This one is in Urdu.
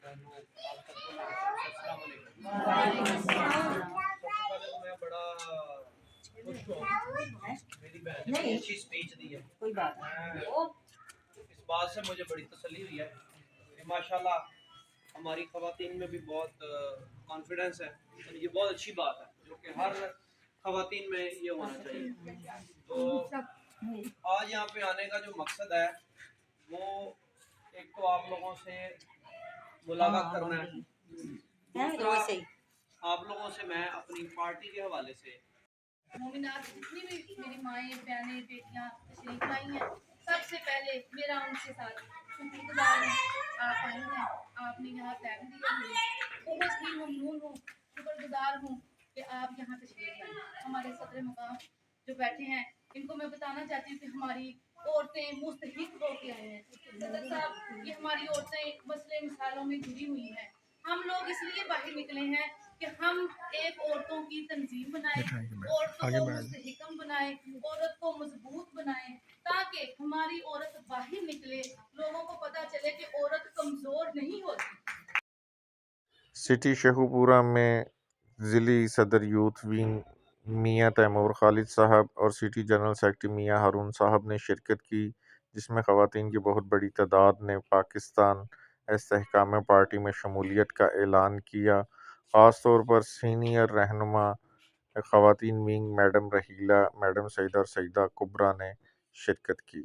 بہنوں، آپ سب کو السلام علیکم۔ سب سے پہلے تو میں بڑا خوش ہوں، میری بہن نے بڑی اچھی اسپیچ دی ہے، اس بات سے مجھے بڑی تسلی ہوئی ہے کہ ماشاءاللہ ہماری خواتین میں بھی بہت کانفیڈنس ہے، اور یہ بہت اچھی بات ہے جو کہ ہر خواتین میں یہ ہونا چاہیے۔ تو آج یہاں پہ آنے کا جو مقصد ہے وہ ایک تو آپ لوگوں سے ملاقات کرنا ہے، دوسرا آپ لوگوں سے میں اپنی پارٹی کے حوالے سے مومنات جتنی بھی میری مائیں بہنیں بیٹیاں تشریف لائی ہیں، سب سے پہلے میرا ان کے ساتھ شکر گزار ہوں۔ آپ آئی ہیں، آپ نے یہاں ٹائم دیا ہے، بہت ہی ممنون ہوں، شکر گزار ہوں کہ آپ یہاں تشریف لائیں۔ ہمارے صدر مقام جو بیٹھے ہیں ان کو میں بتانا چاہتی ہوں کہ ہماری عورتیں مستحق ہو کے آئے ہیں۔ صدر صاحب، یہ ہماری عورتیں مسئلے مثالوں میں جڑی ہوئی ہیں۔ ہم لوگ اس لیے باہر نکلے ہیں کہ ہم ایک عورتوں کی تنظیم بنائیں، عورتوں کو مستحکم بنائیں، عورت کو مضبوط بنائیں، تاکہ ہماری عورت باہر نکلے، لوگوں کو پتہ چلے کہ عورت کمزور نہیں ہوتی۔ سٹی شیخوپورہ میں ضلعی صدر یوتھ ونگ میاں تیمور خالد صاحب اور سٹی جنرل سیکرٹری میاں ہارون صاحب نے شرکت کی، جس میں خواتین کی بہت بڑی تعداد نے پاکستان استحکام پارٹی میں شمولیت کا اعلان کیا۔ خاص طور پر سینئر رہنما خواتین ونگ میڈم رحیلہ، میڈم سعیدہ اور سیدہ کبریٰ نے شرکت کی۔